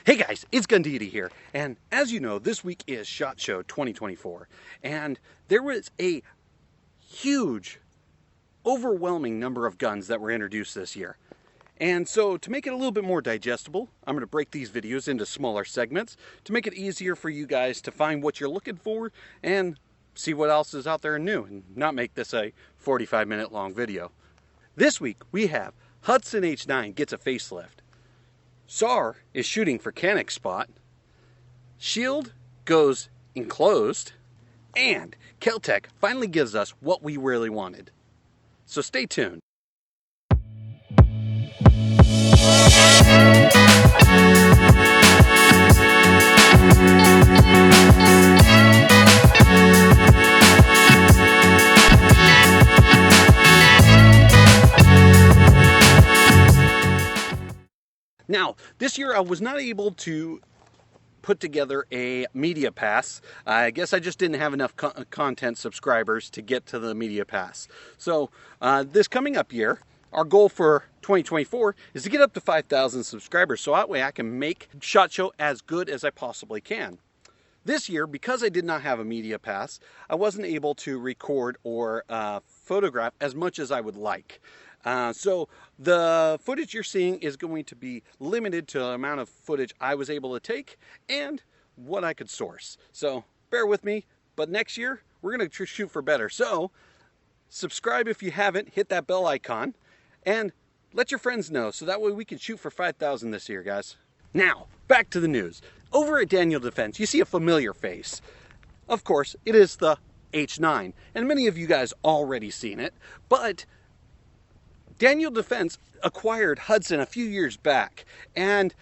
Hey guys, it's Gun Deity here, and as you know, this week is SHOT Show 2024, and there was a huge, overwhelming number of guns that were introduced this year. And so, to make it a little bit more digestible, I'm going to break these videos into smaller segments to make it easier for you guys to find what you're looking for and see what else is out there new, and not make this a 45-minute long video. This week, we have Hudson H9 gets a facelift. SAR is shooting for KelTec spot, Shield goes enclosed, and KelTec finally gives us what we really wanted. So stay tuned. Now, this year I was not able to put together a media pass. I guess I just didn't have enough content subscribers to get to the media pass. So this coming up year, our goal for 2024 is to get up to 5,000 subscribers, so that way I can make SHOT Show as good as I possibly can. This year, because I did not have a media pass, I wasn't able to record or photograph as much as I would like. So the footage you're seeing is going to be limited to the amount of footage I was able to take and what I could source. So bear with me, but next year we're going to shoot for better. So subscribe if you haven't, hit that bell icon, and let your friends know so that way we can shoot for 5,000 this year, guys. Now, back to the news. Over at Daniel Defense, you see a familiar face. Of course, it is the H9, and many of you guys already seen it, but Daniel Defense acquired Hudson a few years back, and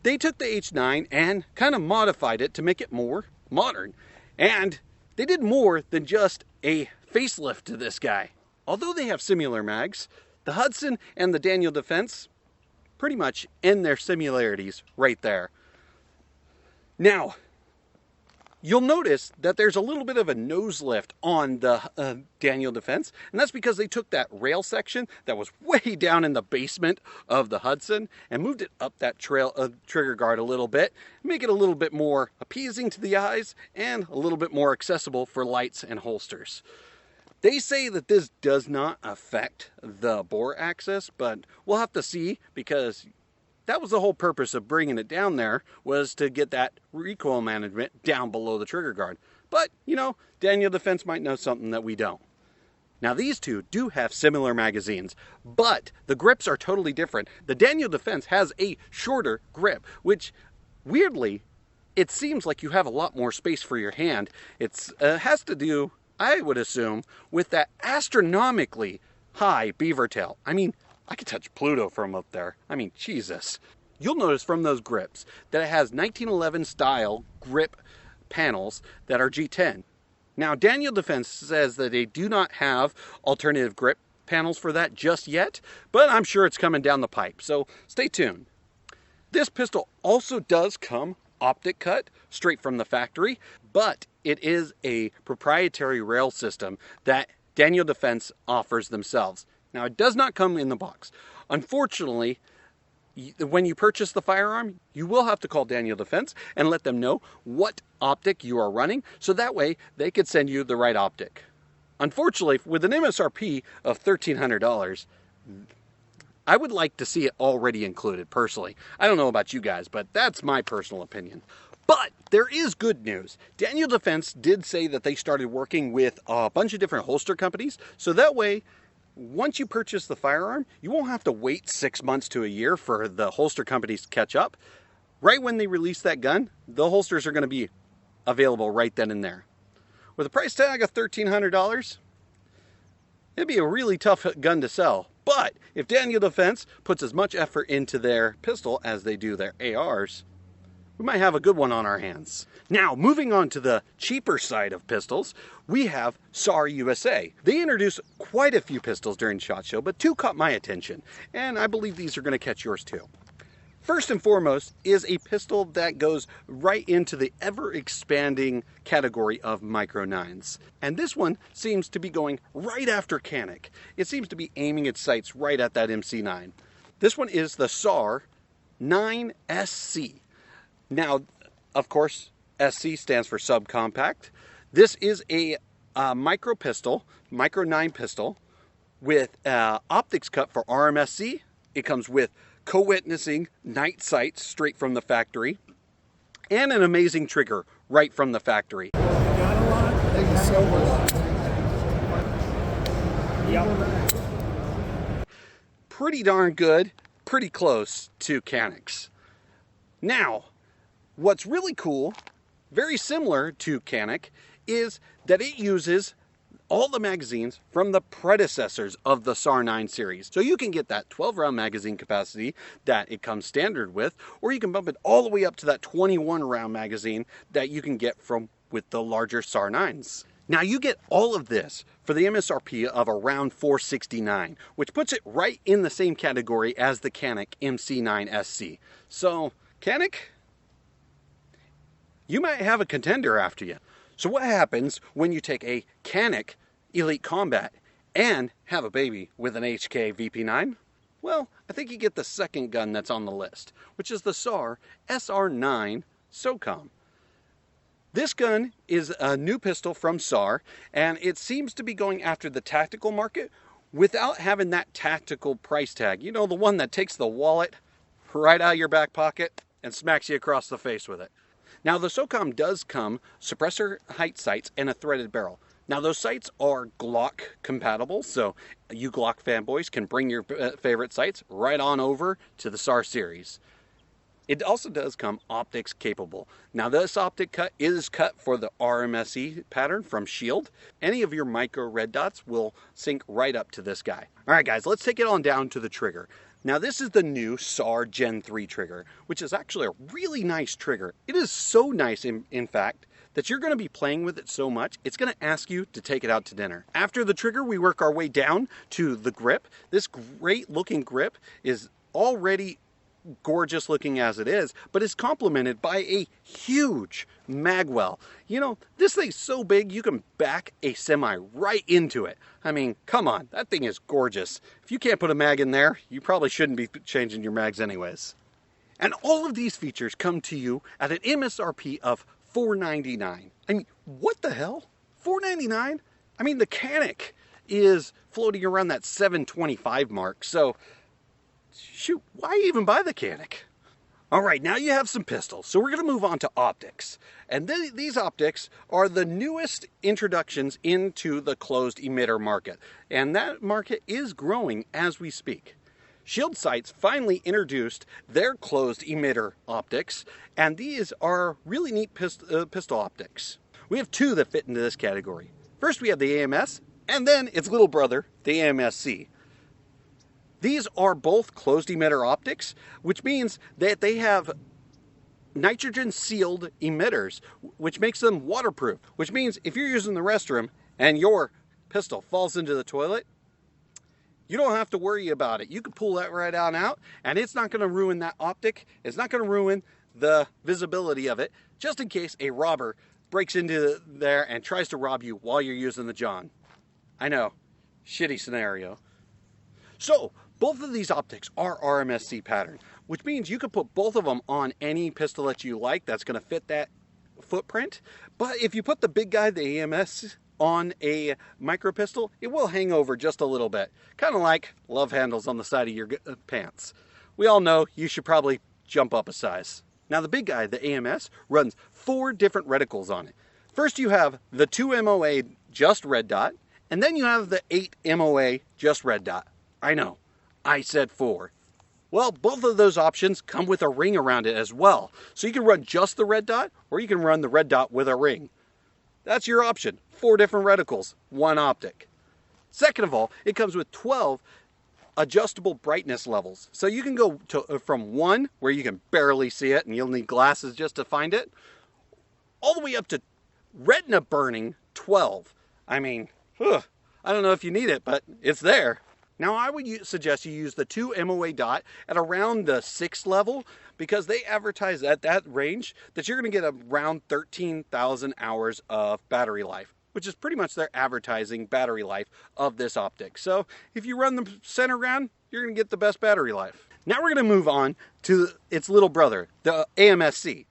they took the H9 and kind of modified it to make it more modern. And they did more than just a facelift to this guy. Although they have similar mags, the Hudson and the Daniel Defense pretty much end their similarities right there. Now, you'll notice that there's a little bit of a nose lift on the Daniel Defense, and that's because they took that rail section that was way down in the basement of the Hudson and moved it up that trigger guard a little bit, make it a little bit more appeasing to the eyes and a little bit more accessible for lights and holsters. They say that this does not affect the bore axis, but we'll have to see, because that was the whole purpose of bringing it down there, was to get that recoil management down below the trigger guard. But, you know, Daniel Defense might know something that we don't. Now, these two do have similar magazines, but the grips are totally different. The Daniel Defense has a shorter grip, which, weirdly, it seems like you have a lot more space for your hand. It has to do, I would assume, with that astronomically high beaver tail. I mean, I could touch Pluto from up there. I mean, Jesus. You'll notice from those grips that it has 1911 style grip panels that are G10. Now, Daniel Defense says that they do not have alternative grip panels for that just yet, but I'm sure it's coming down the pipe, so stay tuned. This pistol also does come optic cut straight from the factory, but it is a proprietary rail system that Daniel Defense offers themselves. Now, it does not come in the box. Unfortunately, when you purchase the firearm, you will have to call Daniel Defense and let them know what optic you are running, so that way they could send you the right optic. Unfortunately, with an MSRP of $1,300, I would like to see it already included, personally. I don't know about you guys, but that's my personal opinion. But there is good news. Daniel Defense did say that they started working with a bunch of different holster companies, so that way, once you purchase the firearm, you won't have to wait 6 months to a year for the holster companies to catch up. Right when they release that gun, the holsters are going to be available right then and there. With a price tag of $1,300, it'd be a really tough gun to sell. But if Daniel Defense puts as much effort into their pistol as they do their ARs, we might have a good one on our hands. Now, moving on to the cheaper side of pistols, we have SAR USA. They introduced quite a few pistols during SHOT Show, but two caught my attention, and I believe these are going to catch yours too. First and foremost is a pistol that goes right into the ever-expanding category of micro 9s. And this one seems to be going right after KelTec. It seems to be aiming its sights right at that MC9. This one is the SAR 9SC. Now, of course, SC stands for subcompact. This is a micro pistol, micro 9 pistol with optics cut for RMSc. It comes with co-witnessing night sights straight from the factory and an amazing trigger right from the factory. Thank you so much. Yep. Pretty darn good, pretty close to KelTec's. Now, what's really cool, very similar to KelTec, is that it uses all the magazines from the predecessors of the SAR9 series. So you can get that 12 round magazine capacity that it comes standard with, or you can bump it all the way up to that 21 round magazine that you can get from with the larger SAR9s. Now you get all of this for the MSRP of around $469, which puts it right in the same category as the KelTec MC9SC. So KelTec, you might have a contender after you. So what happens when you take a KelTec Elite Combat and have a baby with an HK VP9? Well, I think you get the second gun that's on the list, which is the SAR SR9 Socom. This gun is a new pistol from SAR, and it seems to be going after the tactical market without having that tactical price tag. You know, the one that takes the wallet right out of your back pocket and smacks you across the face with it. Now, the Socom does come suppressor height sights and a threaded barrel. Now, those sights are Glock compatible, so you Glock fanboys can bring your favorite sights right on over to the SAR series. It also does come optics capable. Now, this optic cut is cut for the RMSc pattern from Shield. Any of your micro red dots will sync right up to this guy. All right, guys, let's take it on down to the trigger. Now, this is the new SAR Gen 3 trigger, which is actually a really nice trigger. It is so nice, in fact, that you're going to be playing with it so much, it's going to ask you to take it out to dinner. After the trigger, we work our way down to the grip. This great looking grip is already gorgeous looking as it is, but it's complemented by a huge magwell. You know, this thing's so big you can back a semi right into it. I mean, come on, that thing is gorgeous. If you can't put a mag in there, you probably shouldn't be changing your mags anyways. And all of these features come to you at an MSRP of $499. I mean, what the hell? $499? I mean, the KelTec is floating around that $725 mark, so shoot, why even buy the KelTec? All right, now you have some pistols, so we're going to move on to optics. And these optics are the newest introductions into the closed emitter market, and that market is growing as we speak. Shield Sights finally introduced their closed emitter optics, and these are really neat pistol optics. We have two that fit into this category. First, we have the AMS, and then its little brother, the AMSc. These are both closed emitter optics, which means that they have nitrogen sealed emitters, which makes them waterproof, which means if you're using the restroom and your pistol falls into the toilet, you don't have to worry about it. You can pull that right on out, and it's not going to ruin that optic. It's not going to ruin the visibility of it, just in case a robber breaks into there and tries to rob you while you're using the John. I know, shitty scenario. So, both of these optics are RMSc pattern, which means you can put both of them on any pistol that you like that's going to fit that footprint. But if you put the big guy, the AMS, on a micro pistol, it will hang over just a little bit. Kind of like love handles on the side of your pants. We all know you should probably jump up a size. Now the big guy, the AMS, runs 4 different reticles on it. First you have the 2 MOA just red dot, and then you have the 8 MOA just red dot. I know, I said 4. Well, both of those options come with a ring around it as well. So you can run just the red dot, or you can run the red dot with a ring. That's your option. 4 different reticles, 1 optic. Second of all, it comes with 12 adjustable brightness levels. So you can go to, from 1, where you can barely see it and you'll need glasses just to find it, all the way up to retina burning 12. I mean, I don't know if you need it, but it's there. Now I would suggest you use the 2 MOA dot at around the 6th level, because they advertise at that range that you're going to get around 13,000 hours of battery life, which is pretty much their advertising battery life of this optic. So if you run the center ground, you're going to get the best battery life. Now we're going to move on to its little brother, the AMSc.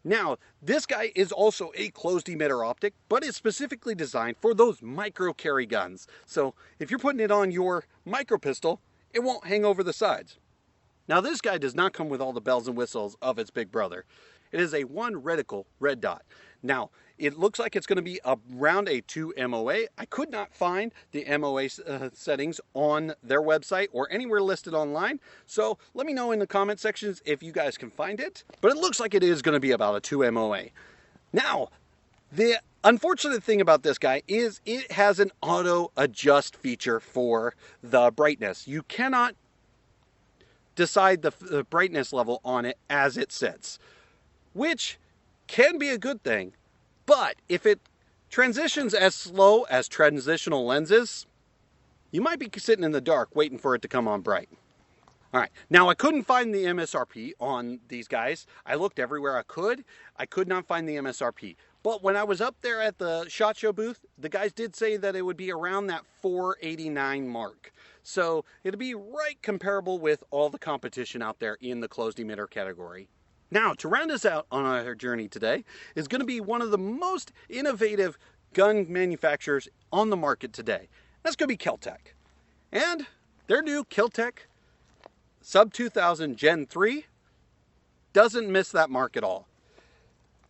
Now, this guy is also a closed emitter optic, but it's specifically designed for those micro carry guns. So if you're putting it on your micro pistol, it won't hang over the sides. Now, this guy does not come with all the bells and whistles of its big brother. It is a one reticle red dot. Now, it looks like it's going to be around a 2 MOA. I could not find the MOA settings on their website or anywhere listed online. So let me know in the comment sections if you guys can find it. But it looks like it is going to be about a 2 MOA. Now, the unfortunate thing about this guy is it has an auto adjust feature for the brightness. You cannot decide the brightness level on it as it sits, which can be a good thing, but if it transitions as slow as transitional lenses, you might be sitting in the dark waiting for it to come on bright. All right, now I couldn't find the MSRP on these guys. I looked everywhere I could not find the MSRP. But when I was up there at the SHOT Show booth, the guys did say that it would be around that $489 mark. So it'd be right comparable with all the competition out there in the closed emitter category. Now, to round us out on our journey today is going to be one of the most innovative gun manufacturers on the market today. That's going to be KelTec. And their new KelTec Sub2000 Gen 3 doesn't miss that mark at all.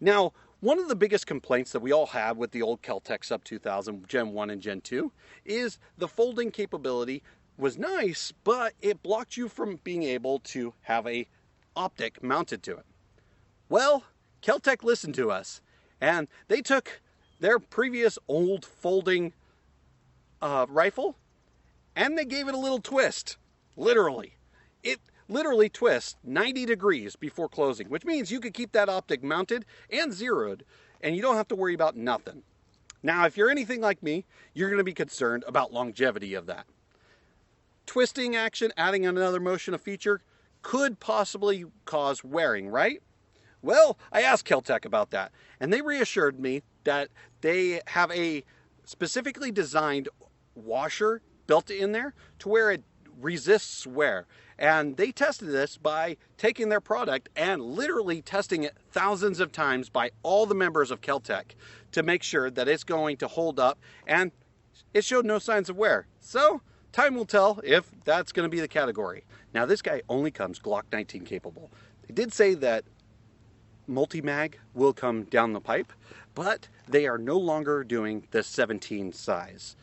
Now, one of the biggest complaints that we all have with the old KelTec Sub2000 Gen 1 and Gen 2 is the folding capability was nice, but it blocked you from being able to have a optic mounted to it. Well, KelTec listened to us, and they took their previous old folding rifle, and they gave it a little twist. Literally. It literally twists 90 degrees before closing, which means you could keep that optic mounted and zeroed, and you don't have to worry about nothing. Now, if you're anything like me, you're going to be concerned about longevity of that. Twisting action, adding another motion of feature, could possibly cause wearing, right? Well, I asked KelTec about that, and they reassured me that they have a specifically designed washer built in there to where it resists wear. And they tested this by taking their product and literally testing it thousands of times by all the members of KelTec to make sure that it's going to hold up, and it showed no signs of wear. So time will tell if that's going to be the category. Now, this guy only comes Glock 19 capable. They did say that multi-mag will come down the pipe, but they are no longer doing the 17 size.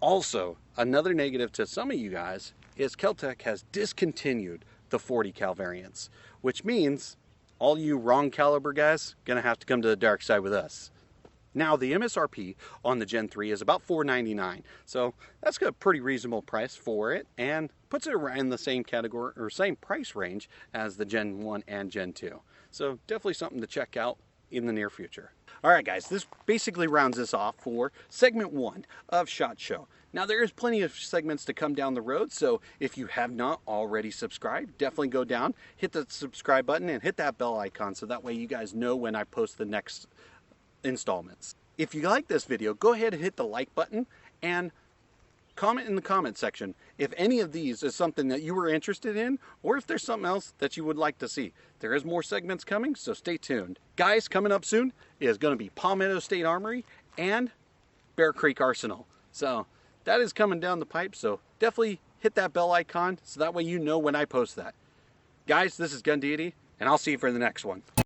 Also, another negative to some of you guys is KelTec has discontinued the 40 cal variants, which means all you wrong caliber guys gonna have to come to the dark side with us. Now, the MSRP on the Gen 3 is about $499, so that's a pretty reasonable price for it and puts it around the same category or same price range as the Gen 1 and Gen 2. So definitely something to check out in the near future. All right, guys, this basically rounds us off for segment 1 of SHOT Show. Now, there is plenty of segments to come down the road, so if you have not already subscribed, definitely go down, hit the subscribe button, and hit that bell icon so that way you guys know when I post the next installments. If you like this video, go ahead and hit the like button and comment in the comment section if any of these is something that you were interested in, or if there's something else that you would like to see. There is more segments coming, so stay tuned. Guys, coming up soon is going to be Palmetto State Armory and Bear Creek Arsenal. So that is coming down the pipe, so definitely hit that bell icon so that way you know when I post that. Guys, this is Gun Deity, and I'll see you for the next one.